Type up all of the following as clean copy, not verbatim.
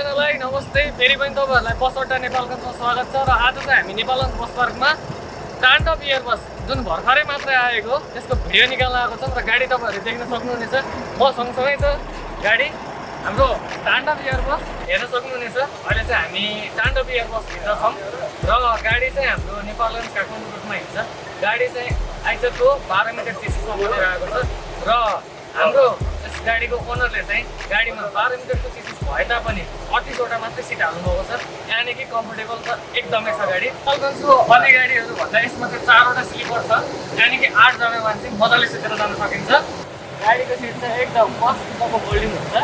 सबैजनालाई नमस्ते। फेरि पनि तपाईहरुलाई बस अड्डा नेपालगञ्जमा स्वागत छ र आज चाहिँ हामी नेपालगञ्ज बस पार्कमा ताण्डव एयर बस जुन भर्खरै मात्रै आएको त्यसको भिडियो निकाल्न आएको छौँ र गाडी तपाईहरुले देख्न सक्नुहुनेछ। म सँगसँगै छ गाडी हाम्रो ताण्डव एयर बस हेर्न सक्नुहुनेछ। अहिले चाहिँ हामी ताण्डव एयर बस भित्र छौँ र गाडी चाहिँ हाम्रो नेपालगञ्ज काठमाडौँ रुटमा हिँड्छ। गाडी चाहिँ आइजको 12 मिटर चिसीसम्म बनिरहेको छ र हाम्रो यस गाडीको ओनरले चाहिँ गाडीमा 12 मिटरको चिसिस भए तापनि 38वटा मात्रै सिट हाल्नुभएको छ। यहाँदेखि कम्फर्टेबल त एकदमै छ गाडी। नेपालगञ्जको अन्य गाडीहरू भन्दा यसमा चाहिँ 4वटा स्लिपर छ। यहाँदेखि 8 जना मान्छे मजाले सुतेर जान सकिन्छ। गाडीको सिट चाहिँ एकदम मस्तको फोल्डिङ हुन्छ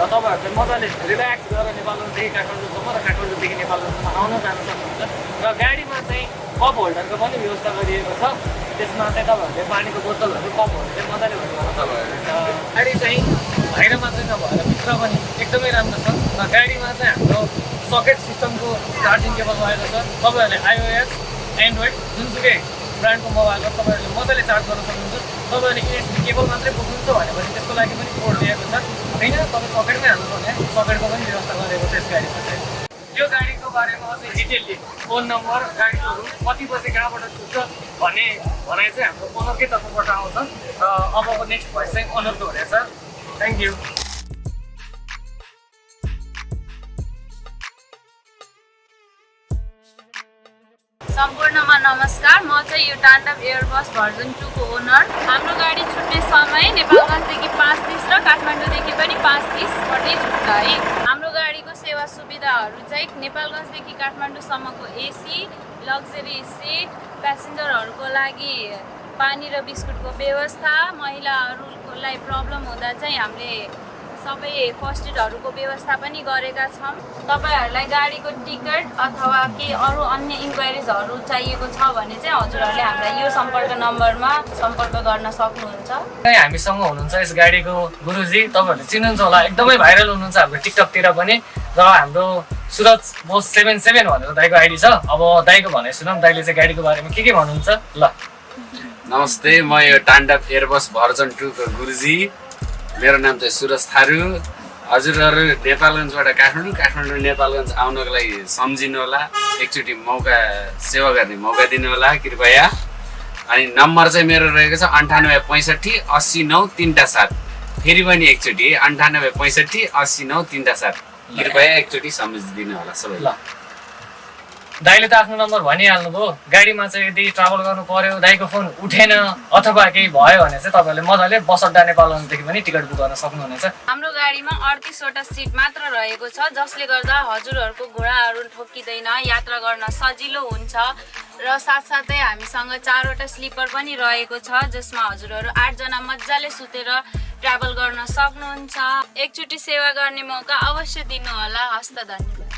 र तपाईहरु चाहिँ मजाले रिल्याक्स गरेर नेपालगञ्जदेखि काठमाडौँसम्म र काठमाडौँदेखि नेपालगञ्जसम्म आउन जान सक्नुहुन्छ। र गाडीमा चाहिँ कप होल्डरको पनि व्यवस्था गरिएको छ। त्यसमा चाहिँ तपाईहरुले पानीको बोतलहरू कपहरू चाहिँ मजाले भर्नु। गाडी चाहिँ बाहिर मात्रै नभएर भित्र पनि एकदमै राम्रो छ र गाडीमा चाहिँ हाम्रो सकेट सिस्टमको चार्जिङ केबल भएको छ। तपाईहरुले iOS एन्ड्रोइड जुनसुकै ब्रान्डको मोबाइलमा तपाईहरुले मजाले चार्ज गर्न सक्नुहुन्छ। तपाईहरुले USB केबल मात्रै बोक्नुहुन्छ भनेपछि त्यसको लागि पनि पोर्ट दिएको छ। हैन तपाई सकेटमै हाल्नु भने सकेटको पनि व्यवस्था गरेको छ यस गाडीमा चाहिँ। यो गाडीको बारेमा अझै डिटेलली फोन नम्बर गाडीको रुट कति बजे कहाँबाट छुट्छ भन्ने भनाइ चाहिँ हाम्रो ओनरकै तर्फबाट आउँछ र अबको नेक्स्ट भोइस चाहिँ ओनरको हुनेछ। Thank you. सम्पूर्णमा नमस्कार। म चाहिँ यो ताण्डव एयर बस भर्जन 2 को ओनर। हाम्रो गाडी छुट्ने समय नेपालगञ्जदेखि 5:30 र काठमाडौँदेखि पनि 5:30 पट्टि छुट्छ है। हाम्रो गाडीको सेवा सुविधाहरू चाहिँ नेपालगञ्जदेखि काठमाडौँसम्मको एसी, लग्जरी सिट, प्यासेन्जरहरूको लागि पानी र बिस्कुटको व्यवस्था, महिलाहरूलाई प्रब्लम हुँदा चाहिँ हामीले सबै फर्स्ट एडहरूको व्यवस्था पनि गरेका छौँ। तपाईहरुलाई गाडीको टिकट अथवा केही अरू अन्य इन्क्वायरिजहरू चाहिएको छ भने चाहिँ हजुरहरूले हामीलाई यो सम्पर्क नम्बरमा सम्पर्क गर्न सक्नुहुन्छ। हामीसँग हुनुहुन्छ यस गाडीको गुरुजी। तपाईहरुले चिन्नुहुन्छ होला, एकदमै भाइरल हुनुहुन्छ हाम्रो टिकटकतिर पनि। र हाम्रो सुरज बोस 77 भनेर दाइको आइडी छ। अब दाइको भनाइ सुनौँ, दाइले चाहिँ गाडीको बारेमा के भन्नुहुन्छ। ल नमस्ते, म यो ताण्डव एयरबस भर्जन 2 को गुरुजी। मेरो नाम चाहिँ सुरज थारू। हजुरहरू नेपालगञ्जबाट काठमाडौँ, काठमाडौँ नेपालगञ्ज आउनको लागि सम्झिनु होला, एकचोटि मौका सेवा गर्ने मौका दिनु होला कृपया। अनि नम्बर चाहिँ मेरो रहेको छ 98 65 80 9 3 7। फेरि पनि एकचोटि 98 65 80 9 3 7। कृपया एकचोटि सम्झिदिनु होला सबैलाई। दाइले त आफ्नो नम्बर भनिहाल्नुभयो। गाडीमा चाहिँ यदि ट्राभल गर्नु पर्यो, दाइको फोन उठेन अथवा केही भयो भने चाहिँ तपाईहरुले मजाले बस अड्डा नेपालगञ्जदेखि पनि टिकट बुक गर्न सक्नुहुनेछ। हाम्रो गाडीमा 38वटा सिट मात्र रहेको छ, जसले गर्दा हजुरहरूको घोडाहरू ठोकिँदैन, यात्रा गर्न सजिलो हुन्छ। र साथसाथै हामीसँग 4वटा स्लिपर पनि रहेको छ, जसमा हजुरहरू 8 जना मजाले सुतेर ट्राभल गर्न सक्नुहुन्छ। एकचोटि सेवा गर्ने मौका अवश्य दिनु होला। हस्त धन्यवाद।